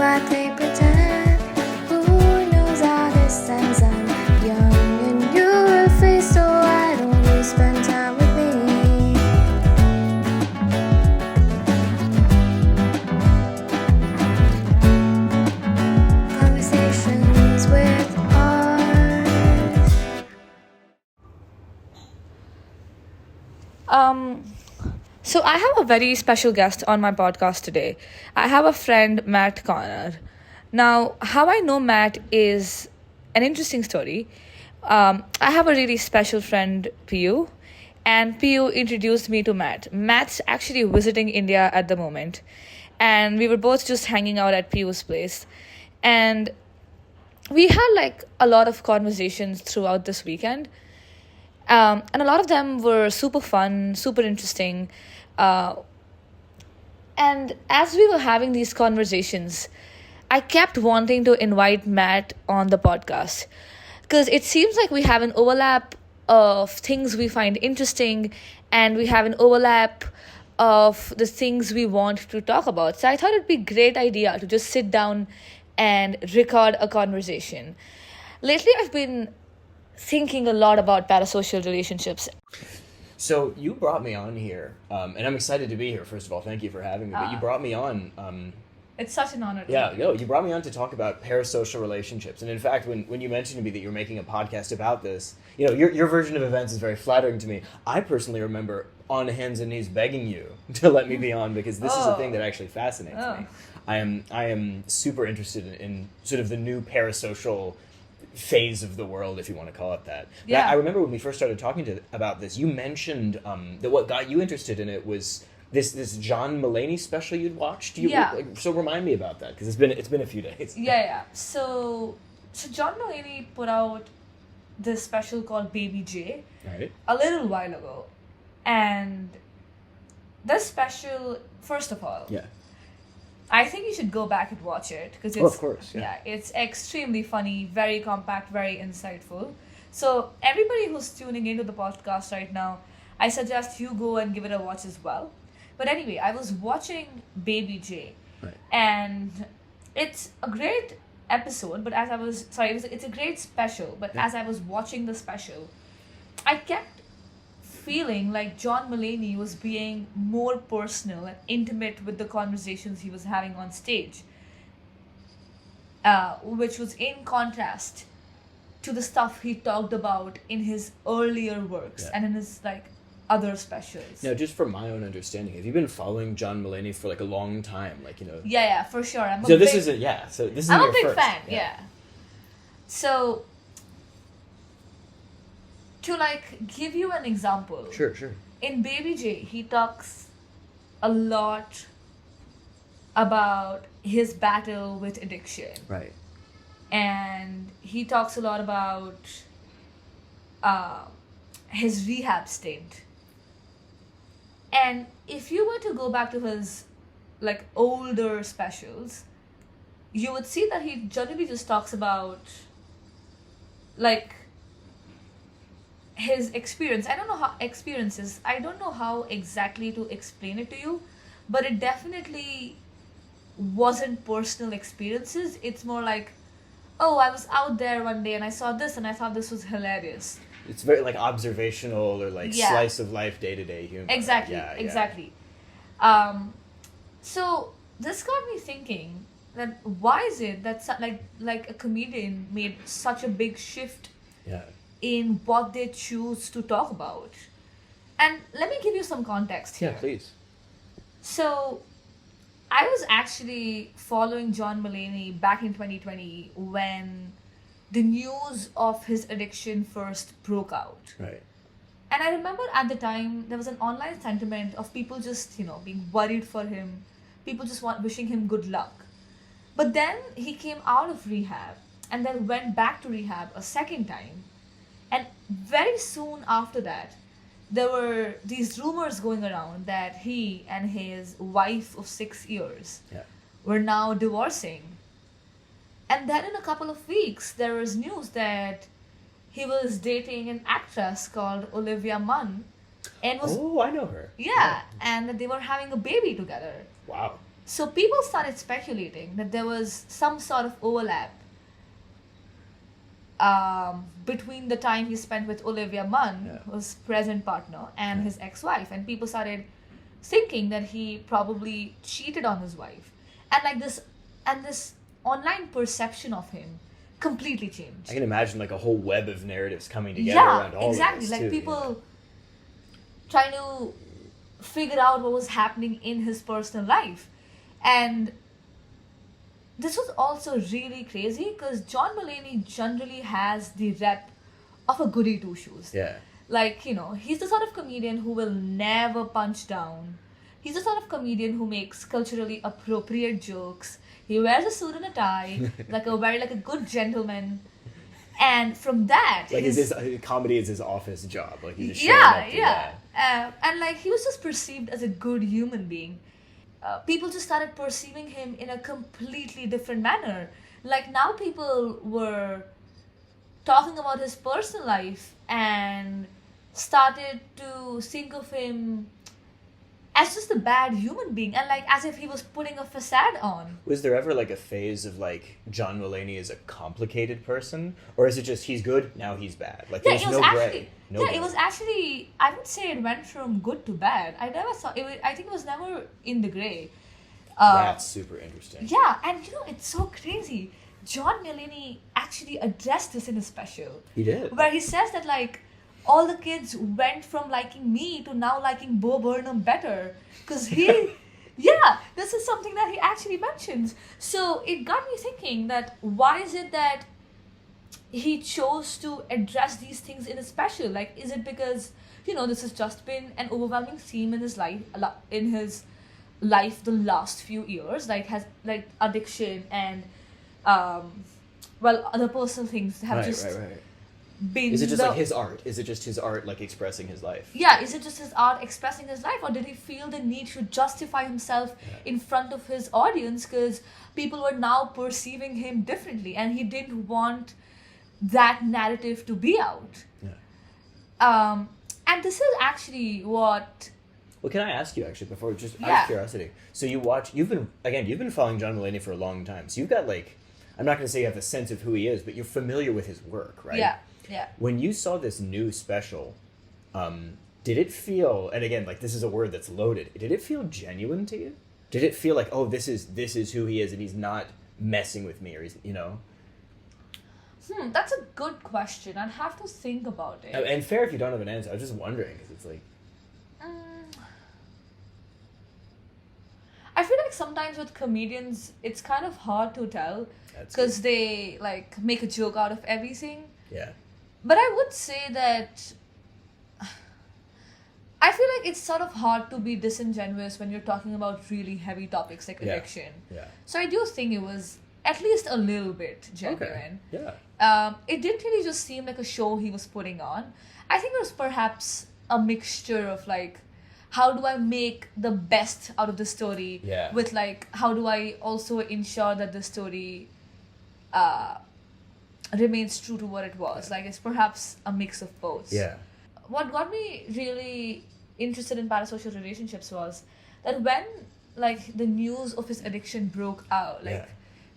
what they pretend. Who knows how this ends? I'm young and you're a face, so why don't you spend time with me? Conversations with Art. So I have a very special guest on my podcast today. I have a friend, Matt Connor. Now, how I know Matt is an interesting story. I have a really special friend, Piyu, and Piyu introduced me to Matt. Matt's actually visiting India at the moment, and we were both just hanging out at Piyu's place. And we had like a lot of conversations throughout this weekend. And a lot of them were super fun, super interesting. And as we were having these conversations, I kept wanting to invite Matt on the podcast because it seems like we have an overlap of things we find interesting and we have an overlap of the things we want to talk about. So I thought it'd be a great idea to just sit down and record a conversation. Lately, I've been thinking a lot about parasocial relationships. So you brought me on here, and I'm excited to be here. First of all, thank you for having me. But you brought me on. It's such an honor. You brought me on to talk about parasocial relationships. And in fact, when you mentioned to me that you're making a podcast about this, your version of events is very flattering to me. I personally remember on hands and knees begging you to let me be on because this is a thing that actually fascinates me. I am super interested in sort of the new parasocial phase of the world, if you want to call it that. But Yeah. I remember when we first started talking about this, you mentioned that what got you interested in it was this John Mulaney special you'd watched. So remind me about that because it's been a few days. Yeah. So John Mulaney put out this special called Baby J Right. a little while ago, and this special, first of all, Yeah. I think you should go back and watch it because it's Oh, of course. Yeah. it's extremely funny, very compact, very insightful. So everybody who's tuning into the podcast right now, I suggest you go and give it a watch as well. But anyway, I was watching Baby J, Right. and it's a great episode. But it's a great special. But Yeah. as I was watching the special, I kept feeling like John Mulaney was being more personal and intimate with the conversations he was having on stage, which was in contrast to the stuff he talked about in his earlier works Yeah. and in his other specials. Now, just from my own understanding, have you been following John Mulaney for a long time? Yeah, for sure. I'm a big fan. Yeah. So, to give you an example, Sure. in Baby J, he talks a lot about his battle with addiction. Right. And he talks a lot about his rehab stint. And if you were to go back to his older specials, you would see that he generally just talks about his experience. I don't know how exactly to explain it to you, but it definitely wasn't personal experiences. It's more I was out there one day and I saw this and I thought this was hilarious. It's very observational or Yeah. slice of life, day-to-day humor. Exactly. Yeah. Exactly. So this got me thinking that why is it that a comedian made such a big shift Yeah. in what they choose to talk about? And let me give you some context here. Yeah, please. So, I was actually following John Mulaney back in 2020 when the news of his addiction first broke out. Right. And I remember at the time there was an online sentiment of people just, being worried for him, people just wishing him good luck. But then he came out of rehab and then went back to rehab a second time. And very soon after that, there were these rumors going around that he and his wife of 6 years Yeah. were now divorcing. And then in a couple of weeks, there was news that he was dating an actress called Olivia Munn. And was Oh, I know her. yeah, and that they were having a baby together. Wow. So people started speculating that there was some sort of overlap between the time he spent with Olivia Munn, his present partner, and his ex-wife, and people started thinking that he probably cheated on his wife, and this online perception of him completely changed. I can imagine like a whole web of narratives coming together around all exactly. of this Like too, people trying to figure out what was happening in his personal life, and this was also really crazy because John Mulaney generally has the rep of a goody two shoes. Yeah. Like, he's the sort of comedian who will never punch down. He's the sort of comedian who makes culturally appropriate jokes. He wears a suit and a tie, like a good gentleman. And from that, like his comedy is his office job. Like he's just showing up to that. And like he was just perceived as a good human being. People just started perceiving him in a completely different manner. Like now people were talking about his personal life and started to think of him as just a bad human being, and like as if he was putting a facade on. Was there ever like a phase of like John Mulaney is a complicated person, or is it just he's good now he's bad? Like there's no gray. It was actually, I would say it went from good to bad. I never saw it. I think it was never in the gray. That's super interesting. Yeah, and it's so crazy. John Mulaney actually addressed this in a special. He did. Where he says that like all the kids went from liking me to now liking Bo Burnham better. Because this is something that he actually mentions. So it got me thinking that why is it that he chose to address these things in a special? Like, is it because, this has just been an overwhelming theme in his life, the last few years, like has like addiction and other personal things have been. Is it just like his art? Is it just his art like expressing his life? Yeah, is it just his art expressing his life, or did he feel the need to justify himself in front of his audience because people were now perceiving him differently and he didn't want that narrative to be out? Yeah. And this is actually what. Well, can I ask you actually before, just out of curiosity? So you've been following John Mulaney for a long time. So you've got like, I'm not going to say you have a sense of who he is, but you're familiar with his work, right? Yeah. When you saw this new special, did it feel, and again, like this is a word that's loaded, did it feel genuine to you? Did it feel like, oh, this is who he is and he's not messing with me, or he's, That's a good question. I'd have to think about it. And fair if you don't have an answer. I was just wondering, because it's like... I feel like sometimes with comedians, it's kind of hard to tell because they like make a joke out of everything. Yeah. But I would say that I feel like it's sort of hard to be disingenuous when you're talking about really heavy topics like addiction. Yeah. So I do think it was at least a little bit genuine. Okay. Yeah. It didn't really just seem like a show he was putting on. I think it was perhaps a mixture of like, how do I make the best out of the story? Yeah. With like, how do I also ensure that the story remains true to what it was? Like, it's perhaps a mix of both. Yeah. What got me really interested in parasocial relationships was that when like the news of his addiction broke out, like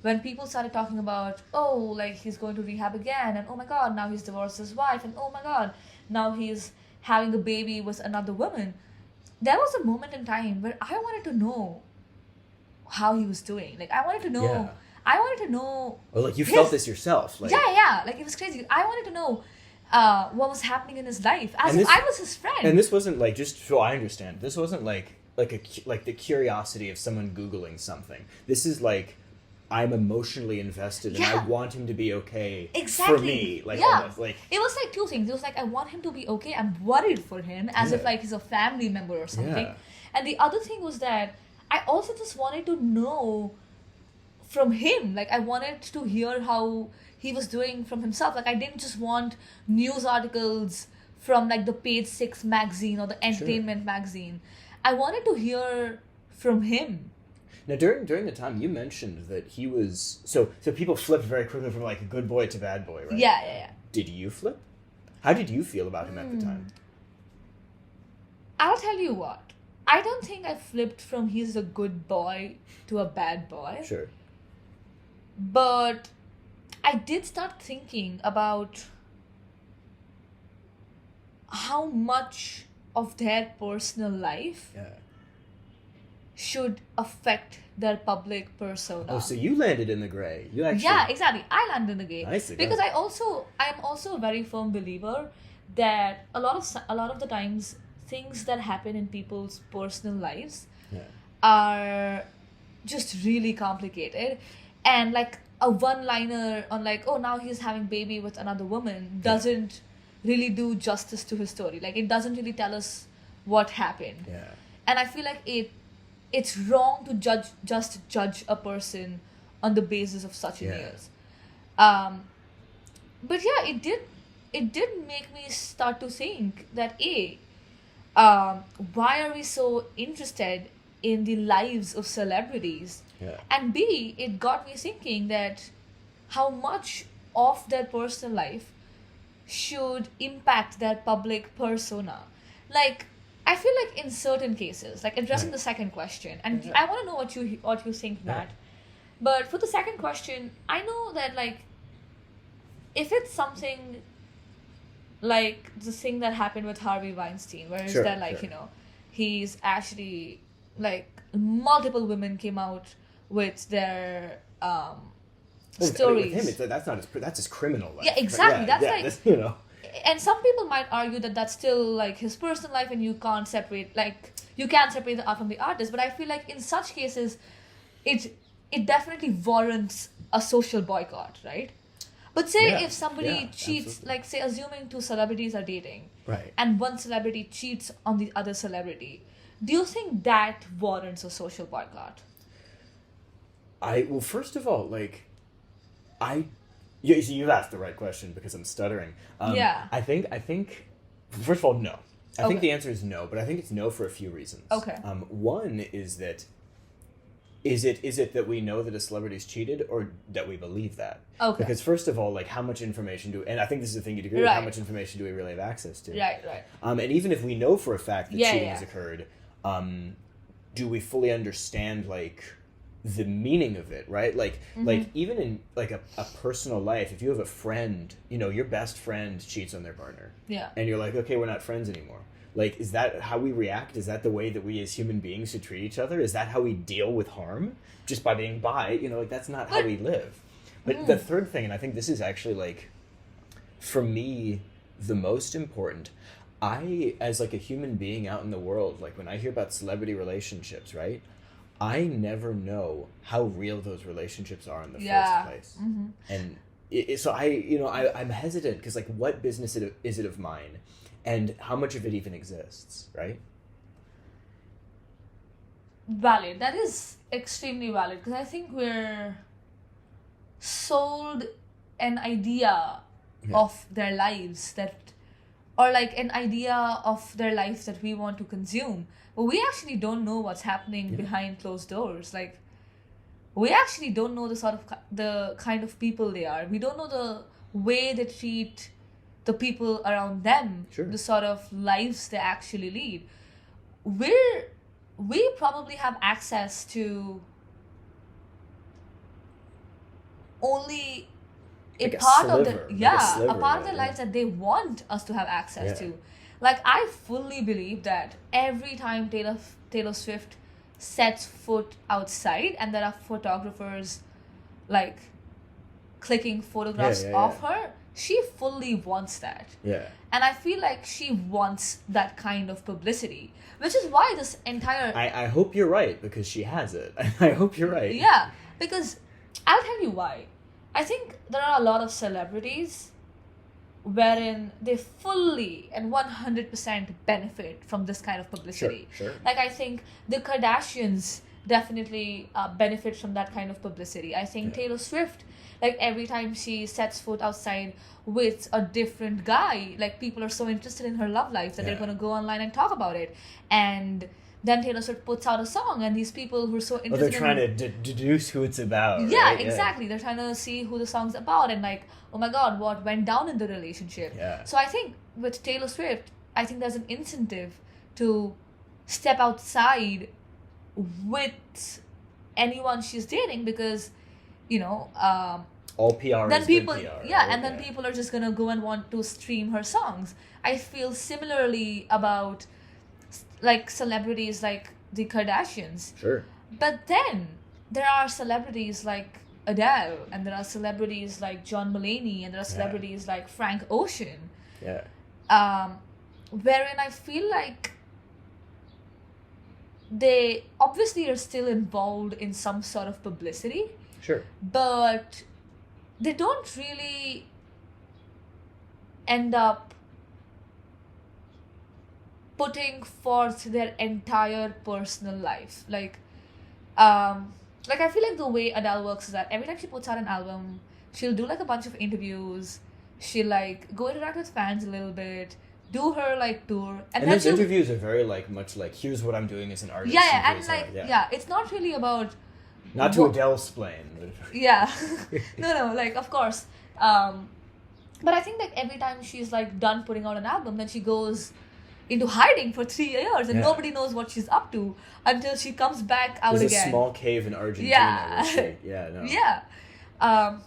when people started talking about, oh, like he's going to rehab again, and oh my god, now he's divorced his wife, and oh my god, now he's having a baby with another woman. There was a moment in time where I wanted to know how he was doing. Like, I wanted to know. Or like you felt this yourself. Like, yeah. Like, it was crazy. I wanted to know what was happening in his life as if I was his friend. And this wasn't like, just so I understand, this wasn't like the curiosity of someone Googling something. This is like, I'm emotionally invested and I want him to be okay for me. Like, almost, like, it was like two things. It was like, I want him to be okay. I'm worried for him as if like he's a family member or something. Yeah. And the other thing was that I also just wanted to know from him. Like, I wanted to hear how he was doing from himself. Like, I didn't just want news articles from like the Page 6 magazine or the Entertainment magazine. I wanted to hear from him. Now, during the time, you mentioned that he was... So people flipped very quickly from, like, a good boy to bad boy, right? Yeah. Did you flip? How did you feel about him at the time? I'll tell you what. I don't think I flipped from he's a good boy to a bad boy. Sure. But I did start thinking about how much of their personal life Yeah. should affect their public persona. Oh, so you landed in the gray. You actually. Yeah, exactly. I land in the gay Nicely because done. I am also a very firm believer that a lot of the times things that happen in people's personal lives Yeah. are just really complicated, and like a one liner on like, oh, now he's having baby with another woman doesn't really do justice to his story. Like it doesn't really tell us what happened. Yeah. And I feel like it's wrong to just judge a person on the basis of such Yeah. news. But yeah, it did make me start to think that why are we so interested in the lives of celebrities? Yeah. And B, it got me thinking that how much of their personal life should impact their public persona. Like, I feel like in certain cases, like addressing Right. the second question, and Yeah. I want to know what you think, Yeah. Matt. But for the second question, I know that like if it's something like the thing that happened with Harvey Weinstein, where is Sure, that like sure. he's actually like multiple women came out with their Well, stories. With him, that's his criminal life. Yeah, exactly. That's like- this, you know. And some people might argue that that's still like his personal life and you can't separate the art from the artist, but I feel like in such cases it definitely warrants a social boycott, right? But say Yeah, if somebody yeah, cheats, absolutely. like say assuming two celebrities are dating, Right. and one celebrity cheats on the other celebrity, do you think that warrants a social boycott? Well, first of all, like, you've asked the right question because I'm stuttering. Yeah. I think, first of all, no. I think Okay. the answer is no, but I think it's no for a few reasons. Okay. One is that, is it that we know that a celebrity's cheated, or that we believe that? Okay. Because first of all, like, how much information and I think this is the thing you'd agree with, how Right. much information do we really have access to? Right, right. And even if we know for a fact that Yeah, cheating yeah. has occurred, do we fully understand like the meaning of it, right? Like even in like a personal life, if you have a friend, your best friend cheats on their partner, Yeah. and you're like, okay, we're not friends anymore. Like, is that how we react? Is that the way that we as human beings should treat each other? Is that how we deal with harm? Just by being bi? Like, that's not how we live. But the third thing, and I think this is actually like, for me, the most important, I, as like a human being out in the world, like when I hear about celebrity relationships, right? I never know how real those relationships are in the Yeah. first place. And so I'm hesitant because like, what business is it of mine? And how much of it even exists, right? Valid. That is extremely valid because I think we're sold an idea Yeah. of their lives or like an idea of their life that we want to consume, but we actually don't know what's happening behind closed doors. Like, we actually don't know the kind of people they are. We don't know the way they treat the people around them, Sure. the sort of lives they actually lead. We probably have access to only Like a part of sliver, the like a sliver, a part of their yeah. lives that they want us to have access Yeah. to. Like, I fully believe that every time Taylor Swift sets foot outside and there are photographers like clicking photographs Yeah. of her, she fully wants that. Yeah. And I feel like she wants that kind of publicity, which is why this entire I hope you're right, because she has it. I hope you're right. yeah, because I'll tell you why. I think there are a lot of celebrities wherein they fully and 100% benefit from this kind of publicity. Sure. Like, I think the Kardashians definitely benefit from that kind of publicity. I think Yeah. Taylor Swift, like, every time she sets foot outside with a different guy, like, people are so interested in her love life that they're Yeah. going to go online and talk about it. And then Taylor Swift puts out a song, and these people who are so Well, interested they're trying to deduce who it's about. yeah, right? exactly. They're trying to see who the song's about and like, oh my god, what went down in the relationship. Yeah. So I think with Taylor Swift, I think there's an incentive to step outside with anyone she's dating because, All PR then is people, good PR. yeah, right? and then people are just gonna go and want to stream her songs. I feel similarly about like celebrities like the Kardashians. Sure. But then there are celebrities like Adele, and there are celebrities like John Mulaney, and there are celebrities like Frank Ocean, Yeah. wherein I feel like they obviously are still involved in some sort of publicity, Sure. but they don't really end up putting forth their entire personal life. Like I feel like the way Adele works is that every time she puts out an album, she'll do like a bunch of interviews, she'll like go interact with fans a little bit, do her like tour, And then those she'll interviews are very like much like here's what I'm doing as an artist. yeah, and here's like how- yeah, it's not really about Not to what- Adele explain. yeah no like of course but I think like every time she's like done putting out an album, then she goes into hiding for 3 years and Yeah. nobody knows what she's up to until she comes back out There's again. a small cave in Argentina. Yeah. Where she, yeah. No. Yeah.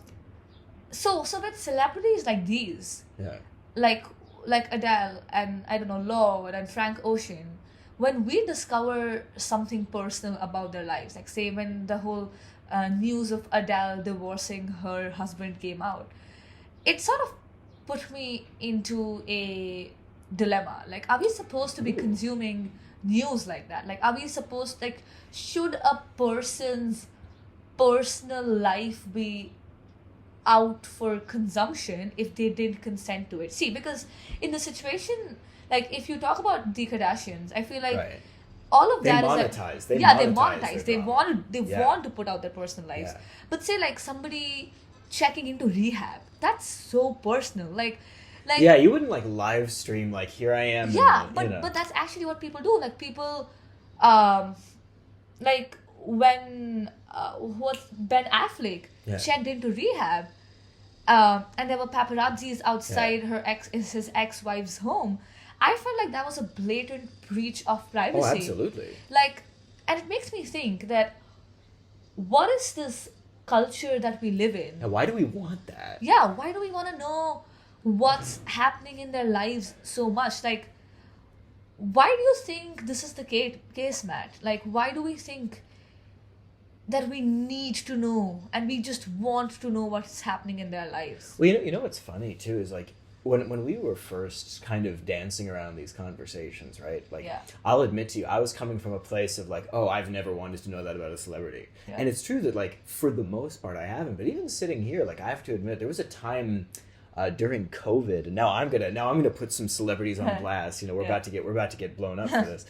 So with celebrities like these, Yeah. like Adele and I don't know Lorde and Frank Ocean, when we discover something personal about their lives, like say when the whole news of Adele divorcing her husband came out, it sort of put me into a dilemma. Like, are we supposed to be consuming news like that? Like, are we supposed, like, should a person's personal life be out for consumption if they didn't consent to it? See, because in the situation, like, if you talk about the Kardashians, I feel like Right. all of They that is monetize. like, They yeah, they monetize monetize. their They Yeah. want to put out their personal lives. Yeah. But say like somebody checking into rehab, that's so personal. Like Yeah, you wouldn't like live stream like here I am. yeah, and, but you know. but that's actually what people do. Like people, like when what Ben Affleck Yeah. checked into rehab, and there were paparazzis outside his ex-wife's home. I felt like that was a blatant breach of privacy. Oh, absolutely. Like, and it makes me think that what is this culture that we live in? And why do we want that? Yeah, why do we want to know what's happening in their lives so much? Like, why do you think this is the case, Matt? Like, why do we think that we need to know and we just want to know what's happening in their lives? Well, you know what's funny too is like when we were first kind of dancing around these conversations, right? Like, Yeah. I'll admit to you, I was coming from a place of like, oh, I've never wanted to know that about a celebrity, Yeah. and it's true that like for the most part I haven't. But even sitting here, like I have to admit, there was a time during COVID, and now I'm gonna put some celebrities on blast. You know, we're Yeah. about to get blown up for this.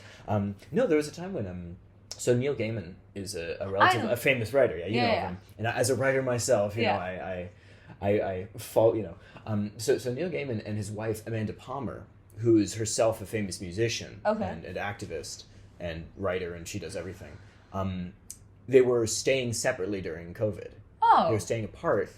No, there was a time when so Neil Gaiman is a relative, know. a famous writer. Yeah, you know Yeah. him. And as a writer myself, you Yeah. know, I fall, you know. So Neil Gaiman and his wife Amanda Palmer, who is herself a famous musician Okay. and activist and writer, and she does everything. They were staying separately during COVID. Oh. They were staying apart.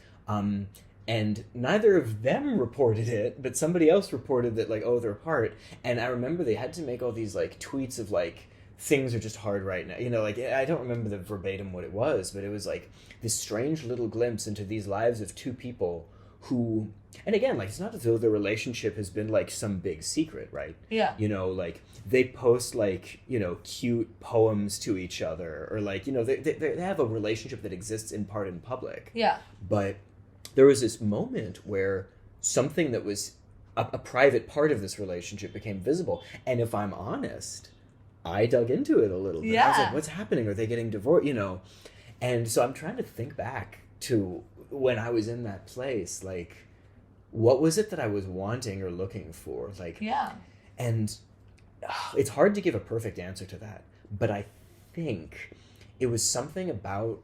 And neither of them reported it, but somebody else reported that, like, oh, they're apart. And I remember they had to make all these, like, tweets of, like, things are just hard right now. You know, like, I don't remember the verbatim what it was, but it was, like, this strange little glimpse into these lives of two people who... And again, like, it's not as though their relationship has been, like, some big secret, right? Yeah. You know, like, they post, like, you know, cute poems to each other. Or, like, you know, they have a relationship that exists in part in public. Yeah. But there was this moment where something that was a private part of this relationship became visible. And if I'm honest, I dug into it a little bit. I was Yeah. like, what's happening? Are they getting divorced? You know? And so I'm trying to think back to when I was in that place. Like, what was it that I was wanting or looking for? Like, Yeah. and it's hard to give a perfect answer to that. But I think it was something about...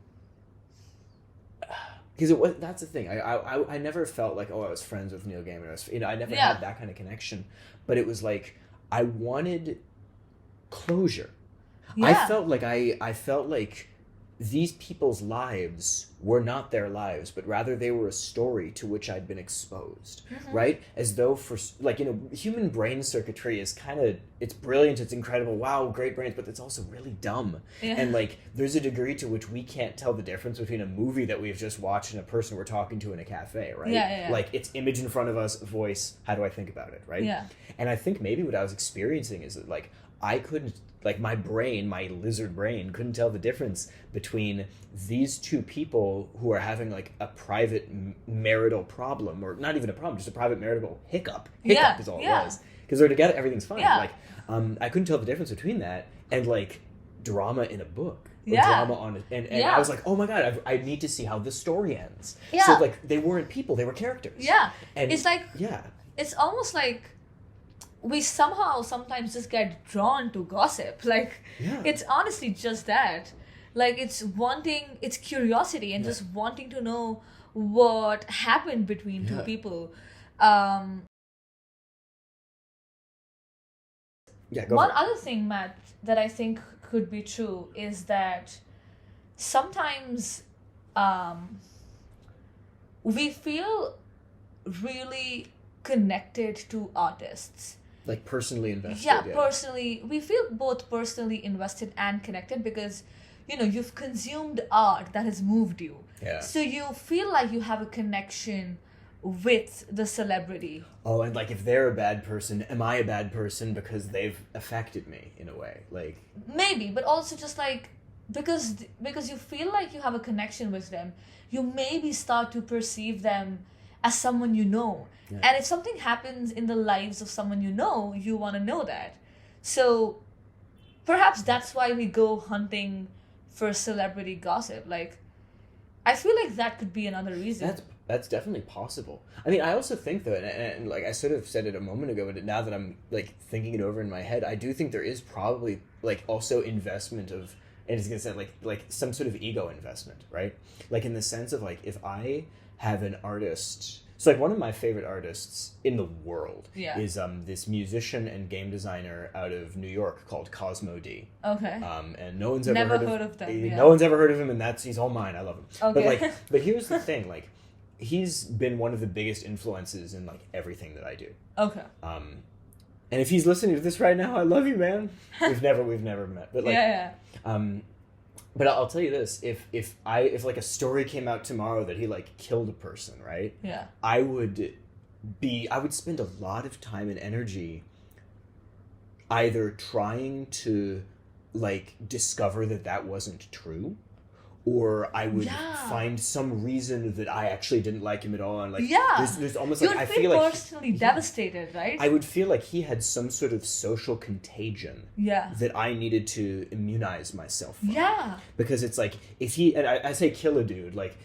Because it was, that's the thing. I never felt like, oh, I was friends with Neil Gaiman. I never Yeah. had that kind of connection. But it was like, I wanted closure. Yeah. I felt like these people's lives were not their lives, but rather they were a story to which I'd been exposed, right? As though for, like, you know, human brain circuitry is kind of, it's brilliant, it's incredible, wow, great brains, but it's also really dumb. Yeah. And, like, there's a degree to which we can't tell the difference between a movie that we've just watched and a person we're talking to in a cafe, right? Yeah. Like, it's image in front of us, voice, how do I think about it, right? Yeah. And I think maybe what I was experiencing is that, like, I couldn't, like, my brain, my lizard brain, couldn't tell the difference between these two people who are having, like, a private marital problem, or not even a problem, just a private marital hiccup. Hiccup is all it was. Because they're together, everything's fine. Yeah. Like, I couldn't tell the difference between that and, like, drama in a book. Or Yeah. drama on it. And I was like, oh my god, I need to see how this story ends. Yeah. So, like, they weren't people, they were characters. Yeah. And It's like, yeah. it's almost like we somehow sometimes just get drawn to gossip. Like, Yeah. it's honestly just that. Like, it's curiosity and just wanting to know what happened between two Yeah. people. Yeah, go One for it. other thing, Matt, that I think could be true is that sometimes we feel really connected to artists. Like, personally invested. Yeah, personally, we feel both personally invested and connected because, you know, you've consumed art that has moved you. Yeah. So you feel like you have a connection with the celebrity. Oh, and, like, if they're a bad person, am I a bad person because they've affected me in a way? Like, Maybe, but also just like because you feel like you have a connection with them, you maybe start to perceive them as someone you know. Yeah. And if something happens in the lives of someone you want to know that. So perhaps that's why we go hunting for celebrity gossip. Like, I feel like that could be another reason. that's definitely possible. I mean, I also think though, and like I sort of said it a moment ago, but now that I'm, like, thinking it over in my head, I do think there is probably, like, also investment of, and it's gonna sound like some sort of ego investment, right? Like, in the sense of, like, if I have an artist. So, like, one of my favorite artists in the world is this musician and game designer out of New York called Cosmo D. Okay. And no one's ever Never heard heard of them, yeah. No one's ever heard of him, and he's all mine. I love him. Okay. But here's the thing, like, he's been one of the biggest influences in, like, everything that I do. Okay. And if he's listening to this right now, I love you, man. We've never met, but, like, But I'll tell you this: if like a story came out tomorrow that he, like, killed a person, right? Yeah. I would spend a lot of time and energy either trying to, like, discover that wasn't true, or I would find some reason that I actually didn't like him at all, and, like, there's almost you like would I feel feel like personally devastated, right? I would feel like he had some sort of social contagion that I needed to immunize myself from. Yeah. Because it's like, if he, and I say kill a dude, like,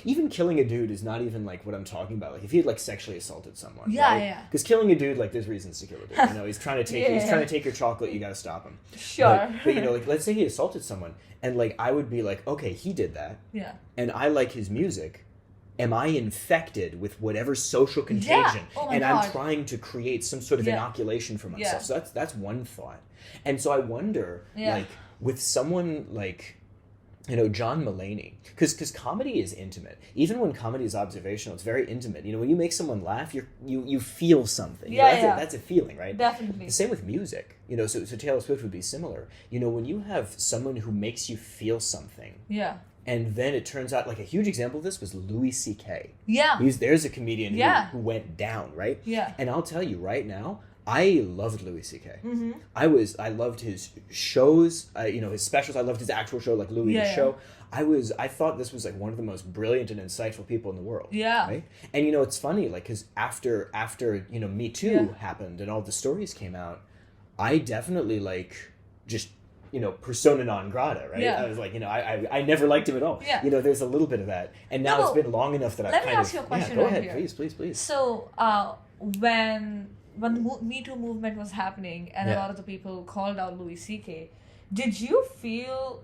even killing a dude is not even, like, what I'm talking about. Like, if he had, like, sexually assaulted someone, yeah. Because killing a dude, like, there's reasons to kill a dude. You know, he's trying to take your chocolate. You got to stop him. Sure. But you know, like, let's say he assaulted someone, and, like, I would be like, okay, he did that. Yeah. And I like his music. Am I infected with whatever social contagion? Oh my and God. I'm trying to create some sort of inoculation for myself. So that's one thought. And so I wonder, like, with someone like, you know, John Mulaney, because comedy is intimate. Even when comedy is observational, it's very intimate. You know, when you make someone laugh, you feel something. You know, that's a feeling, right? Definitely. The same with music. You know, so Taylor Swift would be similar. You know, when you have someone who makes you feel something. Yeah. And then it turns out, like, a huge example of this was Louis C.K. Yeah. There's a comedian who went down, right? Yeah. And I'll tell you right now, I loved Louis C.K. Mm-hmm. I loved his shows, you know, his specials. I loved his actual show, like Louis' the Show. I thought this was, like, one of the most brilliant and insightful people in the world. Yeah. Right? And, you know, it's funny, like, because after, you know, Me Too happened and all the stories came out, I definitely, like, just, you know, persona non grata, right? Yeah. I was like, you know, I never liked him at all. Yeah. You know, there's a little bit of that. And now it's been long enough that I've let me kind ask of... you a question go right ahead, here. please. So, when the Me Too movement was happening and a lot of the people called out Louis C.K., did you feel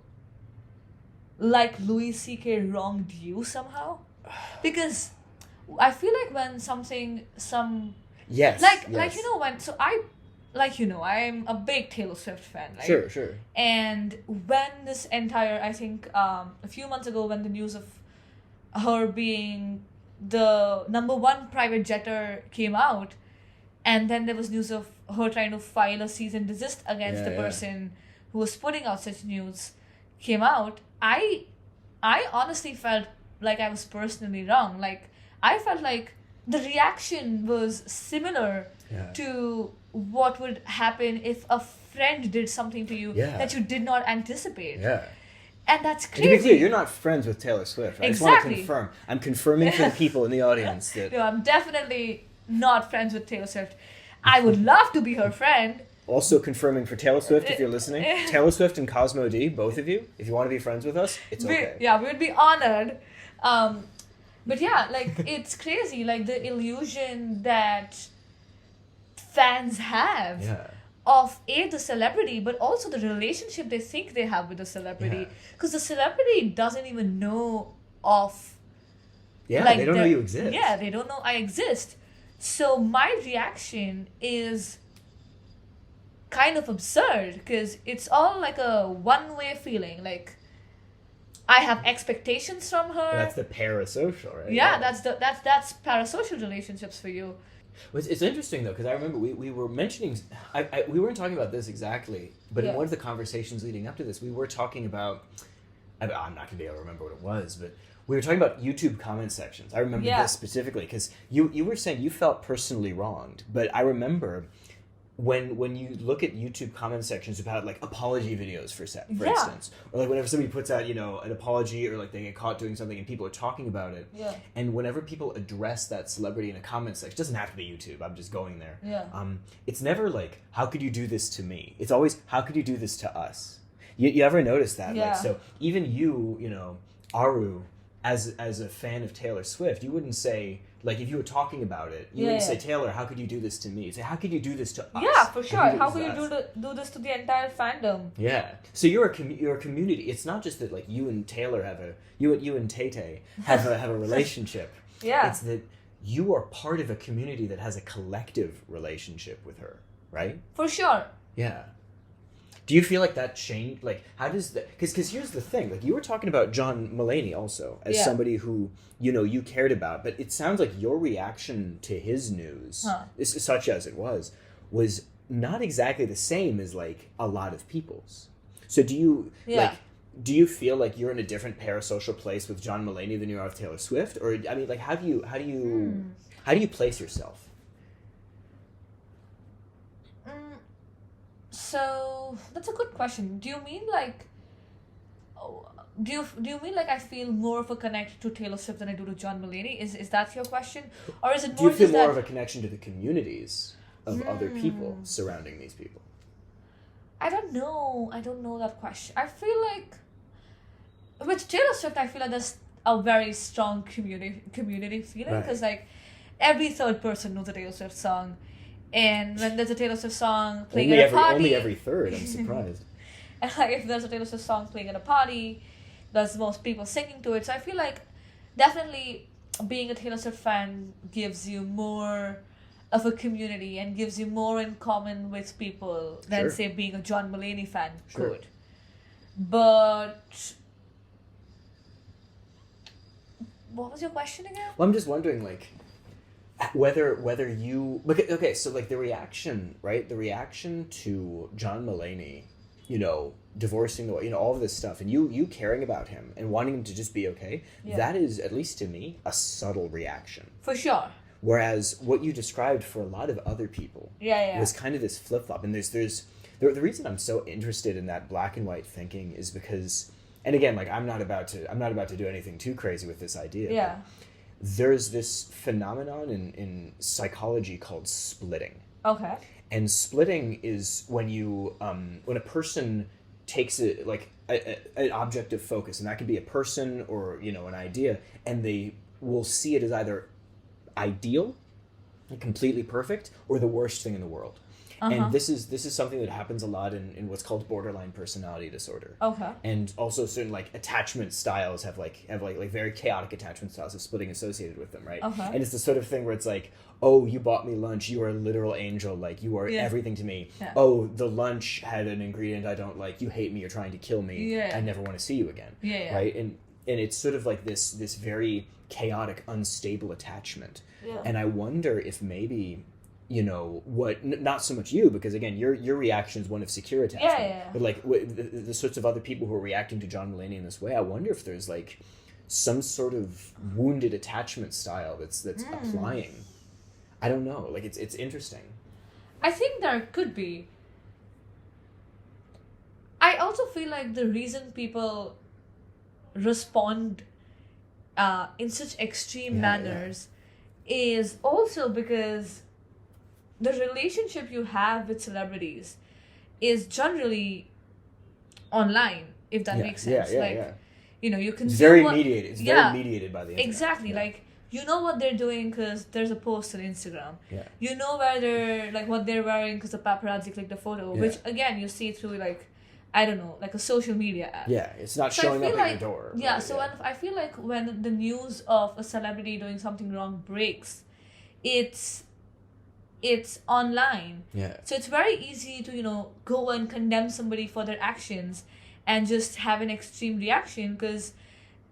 like Louis C.K. wronged you somehow? Because I feel like when Yes. like, you know, when, so I like, I'm a big Taylor Swift fan, right? Sure. And when this entire, I think, a few months ago, when the news of her being the number one private jetter came out, and then there was news of her trying to file a cease and desist against the person who was putting out such news came out, I honestly felt like I was personally wrong. Like, I felt like the reaction was similar to what would happen if a friend did something to you that you did not anticipate. Yeah. And that's crazy. And to be clear, you're not friends with Taylor Swift. I just want to Exactly. confirm. I'm confirming for the people in the audience that... No, I'm definitely not friends with Taylor Swift. I would love to be her friend. Also confirming for Taylor Swift, if you're listening, Taylor Swift and Cosmo D, both of you, if you want to be friends with us, it's okay. We would be honored. But yeah, like, it's crazy, like, the illusion that fans have of the celebrity, but also the relationship they think they have with the celebrity. Because the celebrity doesn't even know of... Yeah, like, they don't know you exist. Yeah, they don't know I exist. So my reaction is kind of absurd, because it's all like a one-way feeling. Like, I have expectations from her. Well, that's the parasocial, right? Yeah, that's parasocial relationships for you. Well, it's interesting though, because I remember we were mentioning, we weren't talking about this exactly, but in one of the conversations leading up to this, we were talking about, I'm not going to be able to remember what it was, but we were talking about YouTube comment sections. I remember this specifically, because you were saying you felt personally wronged, but I remember when you look at YouTube comment sections about like apology videos for instance, or like whenever somebody puts out an apology, or like they get caught doing something and people are talking about it, and whenever people address that celebrity in a comment section, it doesn't have to be YouTube, I'm just going there, it's never like, how could you do this to me? It's always, how could you do this to us? You ever notice that? Like, so even you Aru, as a fan of Taylor Swift, you wouldn't say, like, if you were talking about it, you wouldn't say, Taylor, how could you do this to me? You'd say, how could you do this to us? Yeah, for sure. How could you do this to the entire fandom? Yeah. So you're a community. It's not just that, like, you and Taylor you and Tay have a relationship. It's that you are part of a community that has a collective relationship with her, right? For sure. Yeah. Do you feel like that changed? Like, how does that... Because here's the thing. Like, you were talking about John Mulaney also as somebody who, you cared about. But it sounds like your reaction to his news, such as it was not exactly the same as, like, a lot of people's. So do you... do you feel like you're in a different parasocial place with John Mulaney than you are with Taylor Swift? Or, I mean, like, how do you place yourself? So that's a good question. Do you mean like, do you mean like I feel more of a connection to Taylor Swift than I do to John Mulaney? Is that your question, or is it more? Do you feel more of a connection to the communities of other people surrounding these people? I don't know that question. I feel like with Taylor Swift, I feel like there's a very strong community feeling, because like every third person knows a Taylor Swift song. And when there's a Taylor Swift song playing at a party... Only every third, I'm surprised. And like, if there's a Taylor Swift song playing at a party, there's most people singing to it. So I feel like definitely being a Taylor Swift fan gives you more of a community and gives you more in common with people than, say, being a John Mulaney fan could. But... what was your question again? Well, I'm just wondering, like... whether you... Okay, so, like, the reaction to John Mulaney, divorcing all of this stuff, and you caring about him and wanting him to just be okay, that is, at least to me, a subtle reaction. For sure. Whereas what you described for a lot of other people was kind of this flip-flop. And there's the reason I'm so interested in that black and white thinking is because... And again, like, I'm not about to do anything too crazy with this idea. Yeah. There's this phenomenon in psychology called splitting. Okay. And splitting is when when a person takes an object of focus, and that can be a person or an idea, and they will see it as either ideal, completely perfect, or the worst thing in the world. And this is something that happens a lot in what's called borderline personality disorder. Okay. And also certain like attachment styles have very chaotic attachment styles of splitting associated with them, right? Okay. And it's the sort of thing where it's like, oh, you bought me lunch, you are a literal angel, like you are everything to me. Yeah. Oh, the lunch had an ingredient I don't like, you hate me, you're trying to kill me. Yeah. I never want to see you again. Yeah. Right? And it's sort of like this very chaotic, unstable attachment. Yeah. And I wonder if maybe, you know, not so much you, because again, your reaction is one of secure attachment. Yeah. But like the sorts of other people who are reacting to John Mulaney in this way, I wonder if there's like some sort of wounded attachment style that's applying. I don't know. Like it's interesting. I think there could be. I also feel like the reason people respond in such extreme manners is also because the relationship you have with celebrities is generally online, if that makes sense. You know, you can. It's very mediated. It's very mediated by the internet. Exactly. Yeah. Like, you know what they're doing because there's a post on Instagram. Yeah. You know where they're like what they're wearing because the paparazzi clicked the photo, which again you see through like, I don't know, like a social media app. Yeah, it's not showing up at your door. Yeah, right? so I feel like when the news of a celebrity doing something wrong breaks, it's online. Yeah. So it's very easy to, you know, go and condemn somebody for their actions and just have an extreme reaction because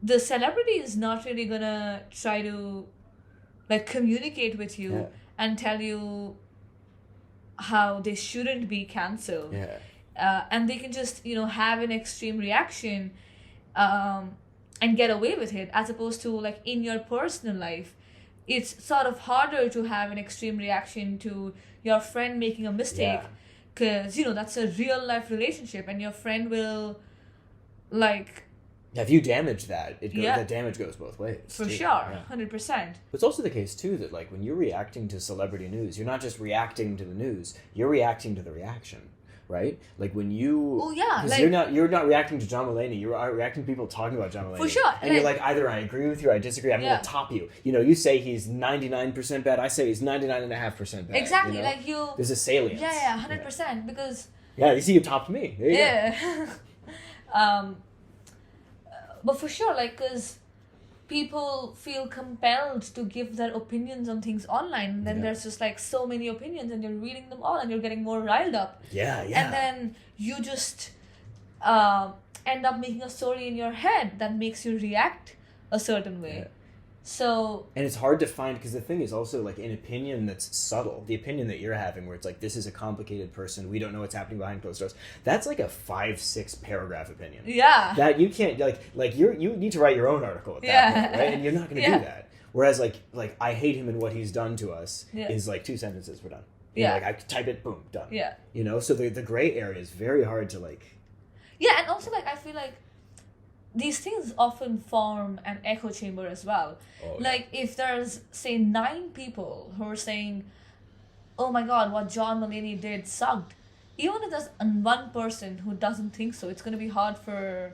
the celebrity is not really gonna try to like communicate with you and tell you how they shouldn't be cancelled. Yeah. And they can just, you know, have an extreme reaction and get away with it, as opposed to like in your personal life, it's sort of harder to have an extreme reaction to your friend making a mistake because, you know, that's a real life relationship and your friend will like... If you damage that, the damage goes both ways. For too. sure, Yeah. 100%. It's also the case, too, that like when you're reacting to celebrity news, you're not just reacting to the news, you're reacting to the reaction, right? Like when you... Oh, yeah. Because like, you're not reacting to John Mulaney, you're reacting to people talking about John Mulaney. For sure. And you're like, either I agree with you or I disagree, I'm going to top you. You know, you say he's 99% bad, I say he's 99.5% bad. Exactly, you know? like you... There's a salience. Yeah, 100%, because... Yeah, you see you topped me. There you go. But for sure, like, because people feel compelled to give their opinions on things online, and then there's just like so many opinions and you're reading them all and you're getting more riled up. Yeah. And then you just end up making a story in your head that makes you react a certain way. Yeah. So... And it's hard to find, because the thing is also like an opinion that's subtle, the opinion that you're having where it's like, this is a complicated person, we don't know what's happening behind closed doors, that's like a 5-6 paragraph opinion. Yeah. That you can't, like you need to write your own article at that point, right? And you're not going to do that. Whereas like I hate him and what he's done to us is like 2 sentences, we're done. You know, like I type it, boom, done. Yeah. You know, so the gray area is very hard to like... Yeah, and also like I feel like these things often form an echo chamber as well. Oh, like if there's say 9 people who are saying, oh my god, what John Mulaney did sucked, even if there's one person who doesn't think so, it's going to be hard for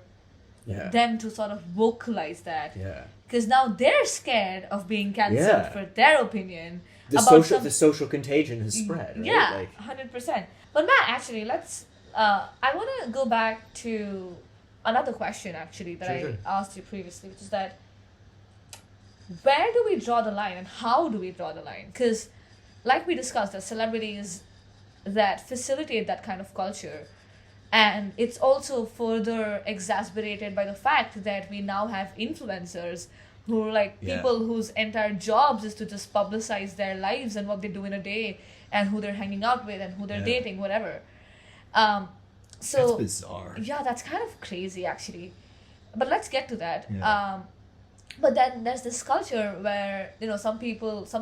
them to sort of vocalize that. Yeah. Because now they're scared of being cancelled for their opinion. The social contagion has spread, right? Yeah, 100%. But Matt, actually, let's... I want to go back to another question, actually, that I asked you previously, which is that where do we draw the line and how do we draw the line? Because, like we discussed, there's celebrities that facilitate that kind of culture. And it's also further exacerbated by the fact that we now have influencers who are like people whose entire jobs is to just publicize their lives and what they do in a day and who they're hanging out with and who they're dating, whatever. So that's bizarre. Yeah, that's kind of crazy, actually. But let's get to that. Yeah. But then there's this culture where, you know, some